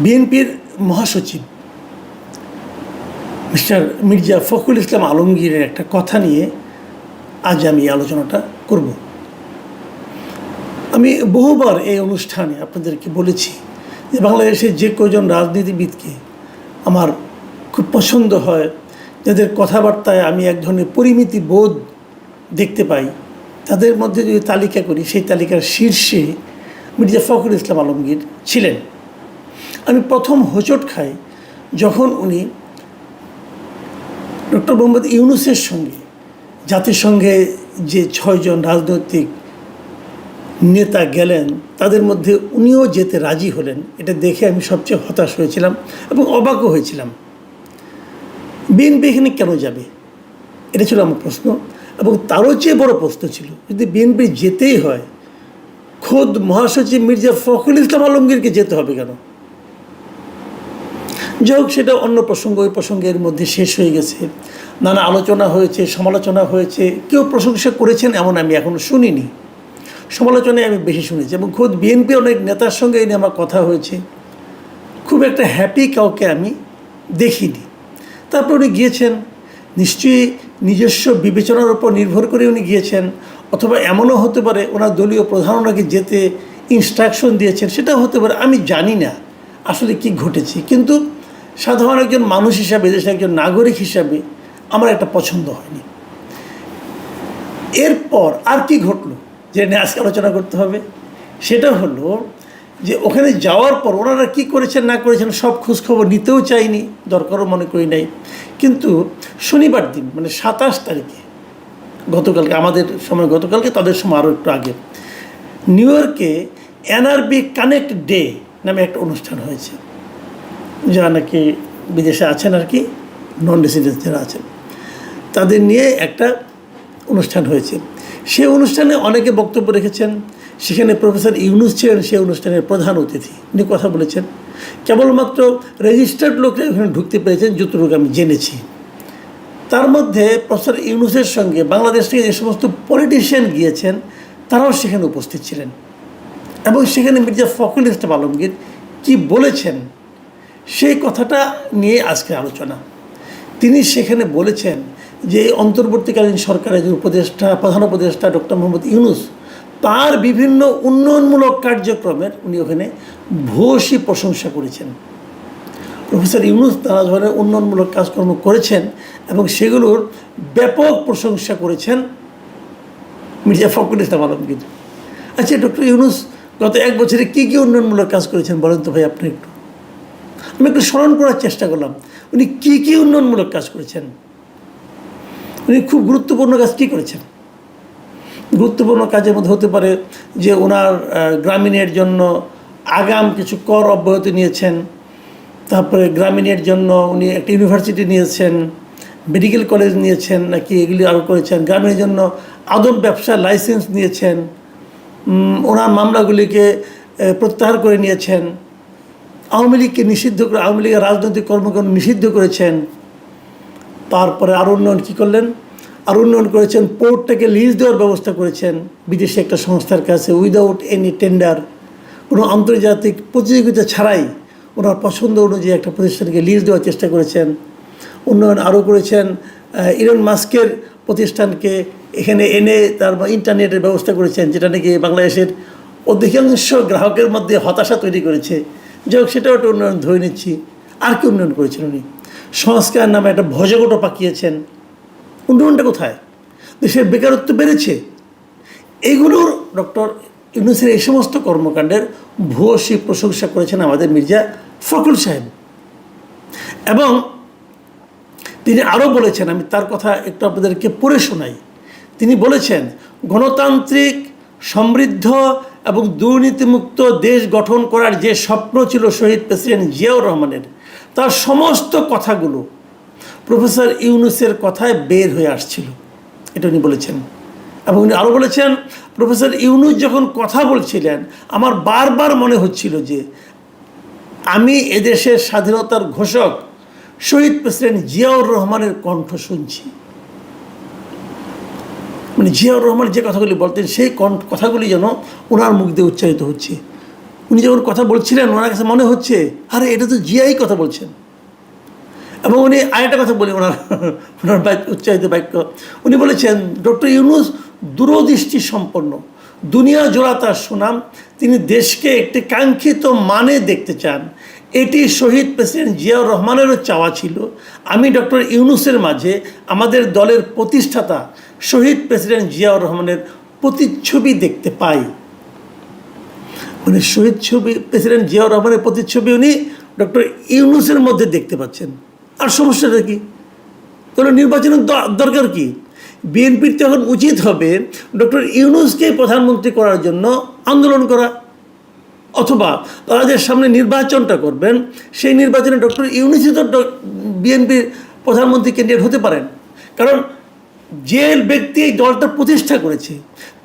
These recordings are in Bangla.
বিএনপির মহাসচিব মিস্টার মির্জা ফখরুল ইসলাম আলমগীরের একটা কথা নিয়ে আজ আমি এই আলোচনাটা করব। আমি বহুবার এই অনুষ্ঠানে আপনাদেরকে বলেছি যে বাংলাদেশের যে কজন রাজনীতিবিদকে আমার খুব পছন্দ হয়, যাদের কথাবার্তায় আমি এক ধরনের পরিমিতি বোধ দেখতে পাই, তাদের মধ্যে যদি তালিকা করি সেই তালিকার শীর্ষে মির্জা ফখরুল ইসলাম আলমগীর ছিলেন। আমি প্রথম হোঁচট খাই যখন উনি ডক্টর মোহাম্মদ ইউনূসের সঙ্গে জাতিসংঘে যে 6 জন রাজনৈতিক নেতা গেলেন তাদের মধ্যে উনিও যেতে রাজি হলেন। এটা দেখে আমি সবচেয়ে হতাশ হয়েছিলাম এবং অবাকও হয়েছিলাম। বিএনপি এখানে কেন যাবে, এটা ছিল আমার প্রশ্ন। এবং তারও চেয়ে বড় প্রশ্ন ছিল, যদি বিএনপি যেতেই হয় খোদ মহাসচিব মির্জা ফখরুল ইসলাম আলমগীরকে যেতে হবে কেন? যাই হোক, সেটা অন্য প্রসঙ্গ। ওই প্রসঙ্গের মধ্যে শেষ হয়ে গেছে। নানা আলোচনা হয়েছে, সমালোচনা হয়েছে। কেউ প্রশংসা করেছেন এমন আমি এখনও শুনিনি। সমালোচনায় আমি বেশি শুনেছি এবং খোদ বিএনপি অনেক নেতার সঙ্গে এই নিয়ে আমার কথা হয়েছে। খুব একটা হ্যাপি কাউকে আমি দেখিনি। তারপর উনি গিয়েছেন, নিশ্চয়ই নিজস্ব বিবেচনার উপর নির্ভর করে উনি গিয়েছেন, অথবা এমনও হতে পারে ওনার দলীয় প্রধান ওনাকে যেতে ইনস্ট্রাকশন দিয়েছেন, সেটাও হতে পারে। আমি জানি না আসলে কি ঘটেছে, কিন্তু সাধারণ একজন মানুষ হিসাবে, দেশের একজন নাগরিক হিসাবে আমার একটা পছন্দ হয়নি। এরপর আর কি ঘটলো যে নিয়ে আজকে আলোচনা করতে হবে, সেটা হলো যে ওখানে যাওয়ার পর ওনারা কী করেছেন না করেছেন সব খোঁজখবর নিতেও চাইনি, দরকারও মনে করি নাই। কিন্তু শনিবার দিন মানে 27 তারিখে, গতকালকে আমাদের সময়, গতকালকে তাদের সময় আরও একটু আগে, নিউ ইয়র্কে এনআরবি কানেক্ট ডে নামে একটা অনুষ্ঠান হয়েছে। যারা নাকি বিদেশে আছেন আর কি, নন রেসিডেন্স যারা আছেন, তাদের নিয়ে একটা অনুষ্ঠান হয়েছে। সেই অনুষ্ঠানে অনেকে বক্তব্য রেখেছেন। সেখানে প্রফেসর ইউনূস ছিলেন সেই অনুষ্ঠানের প্রধান অতিথি। উনি কথা বলেছেন। কেবলমাত্র রেজিস্টার্ড লোকরা ওখানে ঢুকতে পেরেছেন যতটুকু আমি জেনেছি। তার মধ্যে প্রফেসর ইউনূসের সঙ্গে বাংলাদেশ থেকে যে সমস্ত পলিটিশিয়ান গিয়েছেন তারাও সেখানে উপস্থিত ছিলেন। এবং সেখানে মির্জা ফখরুল ইসলাম আলমগীর কী বলেছেন সেই কথাটা নিয়ে আজকের আলোচনা। তিনি সেখানে বলেছেন যে অন্তর্বর্তীকালীন সরকারের যে উপদেষ্টা, প্রধান উপদেষ্টা ডক্টর মোহাম্মদ ইউনূস, তার বিভিন্ন উন্নয়নমূলক কার্যক্রমের উনি ওখানে ভূয়সী প্রশংসা করেছেন। প্রফেসর ইউনূস নানা ধরনের উন্নয়নমূলক কাজকর্ম করেছেন এবং সেগুলোর ব্যাপক প্রশংসা করেছেন মির্জা ফখরুল ইসলাম আলমগীর। আচ্ছা, ডক্টর ইউনূস গত 1 বছরে কী কী উন্নয়নমূলক কাজ করেছেন বলেন তো ভাই আপনি একটু। আমি একটু স্মরণ করার চেষ্টা করলাম উনি কী কী উন্নয়নমূলক কাজ করেছেন। উনি খুব গুরুত্বপূর্ণ কাজ কী করেছেন? গুরুত্বপূর্ণ কাজের মধ্যে হতে পারে যে ওনার গ্রামীণের জন্য আগাম কিছু কর অব্যাহতি নিয়েছেন। তারপরে গ্রামীণের জন্য উনি একটা ইউনিভার্সিটি নিয়েছেন, মেডিকেল কলেজ নিয়েছেন নাকি, এগুলি আরও করেছেন। গ্রামীণের জন্য আদম ব্যবসার লাইসেন্স নিয়েছেন। ওনার মামলাগুলিকে প্রত্যাহার করে নিয়েছেন। আওয়ামী লীগকে নিষিদ্ধ করে, আওয়ামী লীগের রাজনৈতিক কর্মকাণ্ড নিষিদ্ধ করেছেন। তারপরে আরও উন্নয়ন কী করলেন? আরও উন্নয়ন করেছেন, পোর্টটাকে লিজ দেওয়ার ব্যবস্থা করেছেন বিদেশি একটা সংস্থার কাছে উইদাউট এনি টেন্ডার, কোনো আন্তর্জাতিক প্রতিযোগিতা ছাড়াই ওনার পছন্দ অনুযায়ী একটা প্রতিষ্ঠানকে লিজ দেওয়ার চেষ্টা করেছেন। উন্নয়ন আরও করেছেন, ইলন মাস্কের প্রতিষ্ঠানকে এখানে এনে তার ইন্টারনেটের ব্যবস্থা করেছেন, যেটা নাকি বাংলাদেশের অধিকাংশ গ্রাহকের মধ্যে হতাশা তৈরি করেছে। যাই হোক, সেটাও একটা উন্নয়ন ধরে নিচ্ছি। আর কি উন্নয়ন করেছেন উনি? সংস্কার নামে একটা ভজগোটো পাকিয়েছেন। উন্নয়নটা কোথায়? দেশের বেকারত্ব বেড়েছে। এইগুলোর ডক্টর ইউনূসের এই সমস্ত কর্মকাণ্ডের ভূয়সী প্রশংসা করেছেন আমাদের মির্জা ফখরুল সাহেব। এবং তিনি আরও বলেছেন, আমি তার কথা একটু আপনাদেরকে পড়ে শোনাই। তিনি বলেছেন, গণতান্ত্রিক, সমৃদ্ধ এবং দুর্নীতিমুক্ত দেশ গঠন করার যে স্বপ্ন ছিল শহীদ প্রেসিডেন্ট জিয়াউর রহমানের, তার সমস্ত কথাগুলো প্রফেসর ইউনূসের কথায় বের হয়ে আসছিল। এটা উনি বলেছেন। এবং উনি আরও বলেছেন, প্রফেসর ইউনূস যখন কথা বলছিলেন আমার বারবার মনে হচ্ছিল যে আমি এদেশের স্বাধীনতার ঘোষক শহীদ প্রেসিডেন্ট জিয়াউর রহমানের কণ্ঠ শুনছি। মানে জিয়াউর রহমান যে কথাগুলি বলতেন সেই কথাগুলি যেন ওনার মুখ দিয়ে উচ্চারিত হচ্ছে। উনি যখন কথা বলছিলেন ওনার কাছে মনে হচ্ছে আরে এটা তো জিয়াই কথা বলছেন। এবং উনি আরেকটা কথা বলি ওনার উচ্চারিত বাক্য, উনি বলেছেন ডক্টর ইউনূস দূরদৃষ্টি সম্পন্ন, দুনিয়া জোড়া তার সুনাম, তিনি দেশকে একটি কাঙ্ক্ষিত মানে দেখতে চান। এটি শহীদ প্রেসিডেন্ট জিয়াউর রহমানেরও চাওয়া ছিল। আমি ডক্টর ইউনূসের মাঝে আমাদের দলের প্রতিষ্ঠাতা শহীদ প্রেসিডেন্ট জিয়াউর রহমানের প্রতিচ্ছবি দেখতে পাই। মানে শহীদ প্রেসিডেন্ট জিয়াউর রহমানের প্রতিচ্ছবি উনি ডক্টর ইউনূসের মধ্যে দেখতে পাচ্ছেন। আর সমস্যাটা কি? তাহলে নির্বাচনের দরকার কি? বিএনপির তখন উচিত হবে ডক্টর ইউনূসকে প্রধানমন্ত্রী করার জন্য আন্দোলন করা, অথবা তারা যে সামনে নির্বাচনটা করবেন সেই নির্বাচনে ডক্টর ইউনূসই তো বিএনপির প্রধানমন্ত্রী ক্যান্ডিডেট হতে পারেন। কারণ যে ব্যক্তি এই দলটা প্রতিষ্ঠা করেছে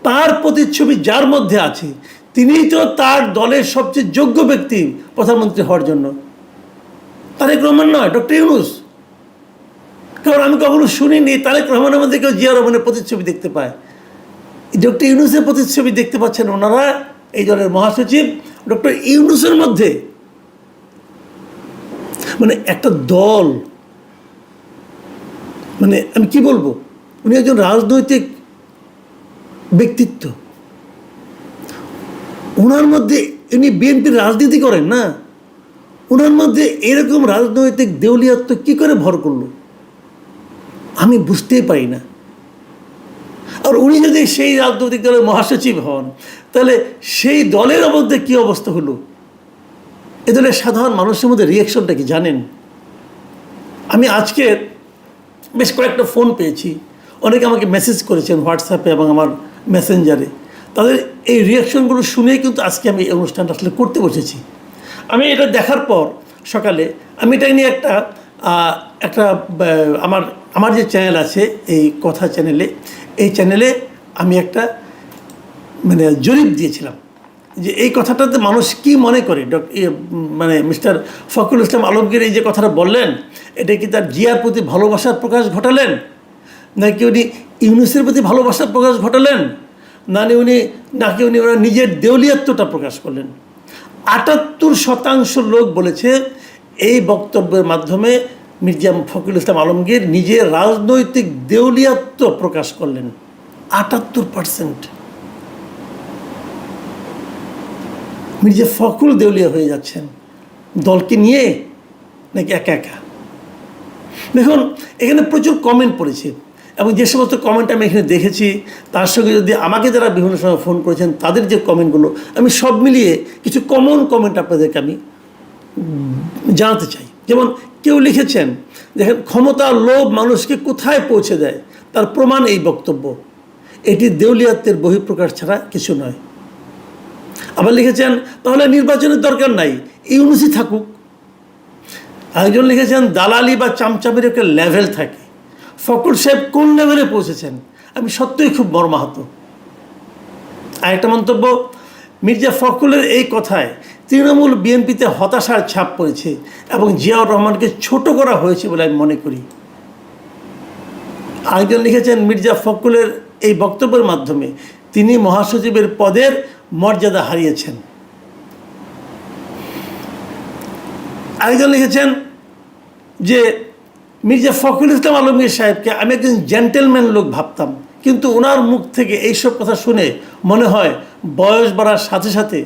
তার প্রতিচ্ছবি যার মধ্যে আছে তিনিই তো তার দলের সবচেয়ে যোগ্য ব্যক্তি প্রধানমন্ত্রী হওয়ার জন্য, তারেক রহমান নয়, ডক্টর ইউনূস। কারণ আমি কখনো শুনিনি তারেক রহমানের মধ্যে কেউ জিয়া রহমানের প্রতিচ্ছবি দেখতে পায়। ডক্টর ইউনূসের প্রতিচ্ছবি দেখতে পাচ্ছেন ওনারা, এই দলের মহাসচিব ডক্টর ইউনূসের মধ্যে। মানে একটা দল, মানে আমি কি বলবো, উনি একজন রাজনৈতিক ব্যক্তিত্ব, ওনার মধ্যে উনি বিএনপির রাজনীতি করেন না, ওনার মধ্যে এরকম রাজনৈতিক দেউলিয়াত্ব কি করে ভর করলো আমি বুঝতেই পারি না। আর উনি যদি সেই রাজনৈতিক দলের মহাসচিব হন তাহলে সেই দলের মধ্যে কী অবস্থা হলো, এ দলের সাধারণ মানুষের মধ্যে রিয়াকশনটা কি জানেন? আমি আজকে বেশ কয়েকটা ফোন পেয়েছি, অনেকে আমাকে মেসেজ করেছেন হোয়াটসঅ্যাপে এবং আমার মেসেঞ্জারে, তাদের এই রিয়াকশনগুলো শুনেই কিন্তু আজকে আমি এই অনুষ্ঠানটা আসলে করতে বসেছি। আমি এটা দেখার পর সকালে আমি এটা নিয়ে একটা আমার যে চ্যানেল আছে এই কথা চ্যানেলে, এই চ্যানেলে আমি একটা মানে জরিপ দিয়েছিলাম যে এই কথাটাতে মানুষ কি মনে করে। মানে মিস্টার ফখরুল ইসলাম আলমগীর এই যে কথাটা বললেন, এটা কি তার জিয়ার প্রতি ভালোবাসার প্রকাশ ঘটালেন, নাকি উনি ইউনূসের প্রতি ভালোবাসার প্রকাশ ঘটালেন, নাকি উনি ওনার নিজের দেউলিয়াত্বটা প্রকাশ করলেন? 78% লোক বলেছে এই বক্তব্যের মাধ্যমে মির্জা ফখরুল ইসলাম আলমগীর নিজের রাজনৈতিক দেউলিয়াত্ব প্রকাশ করলেন। 78% মির্জা ফখরুল দেউলিয়া হয়ে যাচ্ছেন দলকে নিয়ে নাকি একা একা। দেখুন এখানে প্রচুর কমেন্ট পড়েছে এবং যে সমস্ত কমেন্ট আমি এখানে দেখেছি তার সঙ্গে যদি আমাকে যারা বিভিন্ন সময় ফোন করেছেন তাদের যে কমেন্টগুলো, আমি সব মিলিয়ে কিছু কমন কমেন্ট আপনাদেরকে আমি জানাতে চাই। যেমন কেউ লিখেছেন, দেখেন, ক্ষমতার লোভ মানুষকে কোথায় পৌঁছে দেয় তার প্রমাণ এই বক্তব্য, এটি দেউলিয়াত্বের বহিঃপ্রকাশ ছাড়া কিছু নয়। আবার লিখেছেন, তাহলে নির্বাচনের দরকার নাই, ইউনূসই থাকুক। আরেকজন লিখেছেন, দালালি বা চামচামির একটা লেভেল থাকে, ফখরুল সাহেব কোন লেভেলে পৌঁছেছেন, আমি সত্যিই খুব মর্মাহত। আরেকটা মন্তব্য, মির্জা ফখরুলের এই কথায় তৃণমূল বিএনপিতে হতাশার ছাপ পড়েছে এবং জিয়াউর রহমানকে ছোট করা হয়েছে বলে আমি মনে করি। আরেকজন লিখেছেন, মির্জা ফখরুলের এই বক্তব্যের মাধ্যমে তিনি মহাসচিবের পদের মর্যাদা হারিয়েছেন। আরেকজন লিখেছেন যে মির্জা ফখরুল ইসলাম আলমগীর সাহেবকে আমি একজন জেন্টেলম্যান লোক ভাবতাম, কিন্তু ওনার মুখ থেকে এইসব কথা শুনে মনে হয় বয়স বাড়ার সাথে সাথে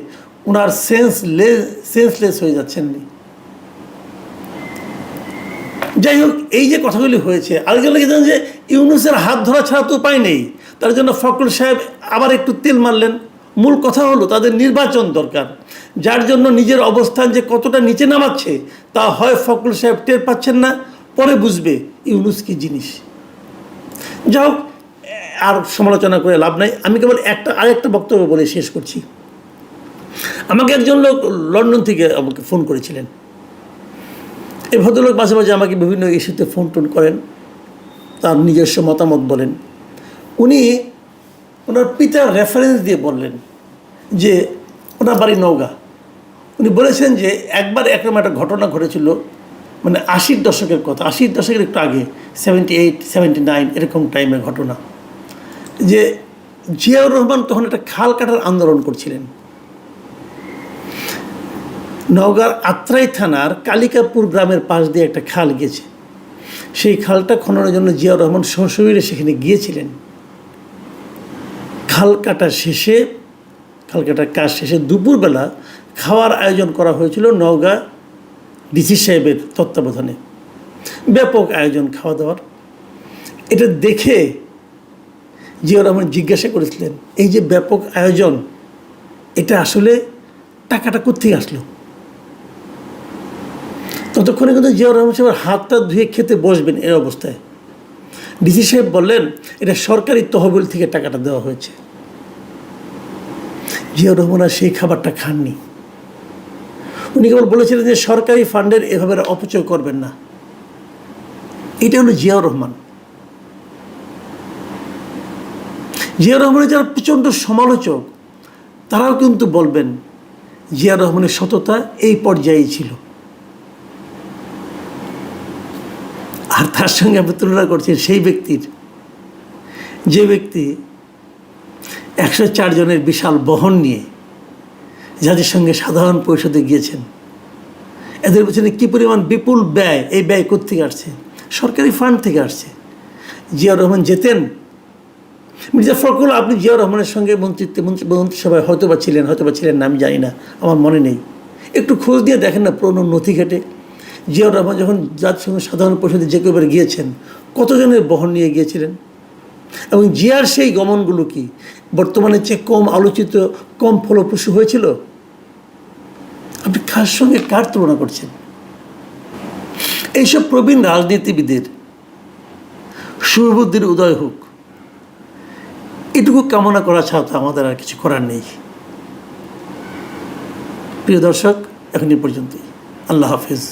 ওনার সেন্সলেস হয়ে যাচ্ছেননি। যাই হোক, এই যে কথাগুলি হয়েছে, আরেকজন লিখেছেন যে ইউনূসের হাত ধরা ছাড়া তো উপায় নেই, তার জন্য ফখরুল সাহেব আবার একটু তেল মারলেন। মূল কথা হলো তাদের নির্বাচন দরকার, যার জন্য নিজের অবস্থান যে কতটা নিচে নামাচ্ছে তা হয় ফখরুল সাহেব টের পাচ্ছেন না, পরে বুঝবে ইউনূস কি জিনিস। যাই হোক, আর সমালোচনা করে লাভ নাই, আমি কেবল আরেকটা বক্তব্য বলে শেষ করছি। আমাকে একজন লোক লন্ডন থেকে আমাকে ফোন করেছিলেন। এই ভদ্রলোক মাঝে মাঝে আমাকে বিভিন্ন ইস্যুতে ফোন টোন করেন, তার নিজস্ব মতামত বলেন। উনি ওনার পিতার রেফারেন্স দিয়ে বললেন যে ওনার বাড়ি নওগাঁ। উনি বলেছেন যে একবার একরকম একটা ঘটনা ঘটেছিল, মানে 80-র দশকের কথা, 80-র দশকের একটু আগে, 78, 79 এরকম টাইমের ঘটনা, যে জিয়াউর রহমান তখন একটা খাল কাটার আন্দোলন করছিলেন। নওগাঁর আত্রাই থানার কালিকাপুর গ্রামের পাশ দিয়ে একটা খাল গেছে। সেই খালটা খননের জন্য জিয়াউর রহমান সশরীরে সেখানে গিয়েছিলেন। খাল কাটার কাজ শেষে দুপুরবেলা খাওয়ার আয়োজন করা হয়েছিল নওগাঁ ডিসি সাহেবের তত্ত্বাবধানে। ব্যাপক আয়োজন খাওয়া দাওয়ার। এটা দেখে জিয়াউর রহমান জিজ্ঞাসা করেছিলেন, এই যে ব্যাপক আয়োজন, এটা আসলে টাকাটা কোত্থেকে আসলো? ততক্ষণে কিন্তু জিয়াউর রহমান সাহেবের হাতটা ধুয়ে খেতে বসবেন এই অবস্থায় ডিসি সাহেব বললেন, এটা সরকারি তহবিল থেকে টাকাটা দেওয়া হয়েছে। জিয়াউর রহমান আর সেই খাবারটা খাননি। উনি কেবল বলেছিলেন যে সরকারি ফান্ডের এভাবে অপচয় করবেন না। এটা হলো জিয়াউর রহমান। জিয়াউর রহমানের যারা প্রচণ্ড সমালোচক তারাও কিন্তু বলবেন জিয়াউর রহমানের সততা এই পর্যায়েই ছিল। আর তার সঙ্গে আমি তুলনা করছি সেই ব্যক্তির, যে ব্যক্তি 104 জনের বিশাল বহন নিয়ে যাদের সঙ্গে সাধারণ পরিষদে গিয়েছেন। এদের পেছনে কী পরিমাণ বিপুল ব্যয়, এই ব্যয় কোত্থেকে আসছে? সরকারি ফান্ড থেকে আসছে। জিয়াউর রহমান যেতেন, মির্জা ফখরুল, আপনি জিয়াউর রহমানের সঙ্গে মন্ত্রিসভায় হয়তো বা ছিলেন না, আমি জানি না, আমার মনে নেই। একটু খোঁজ দিয়ে দেখেন না পুরনো নথি ঘেটে। জিয়াউর রহমান যখন জাতির সঙ্গে সাধারণ পরিষদে যে কেউবার গিয়েছেন, কতজনের বহন নিয়ে গিয়েছিলেন? এবং জিয়ার সেই গমনগুলো কি বর্তমানে চেয়ে কম আলোচিত, কম ফলপ্রসূ হয়েছিল? আপনি কার সঙ্গে কার তুলনা করছেন? এইসব প্রবীণ রাজনীতিবিদের সুবুদ্ধির উদয় হোক, এটুকু কামনা করা ছাড়া তো আমাদের আর কিছু করার নেই। প্রিয় দর্শক, এখন এই পর্যন্তই। আল্লাহ হাফিজ।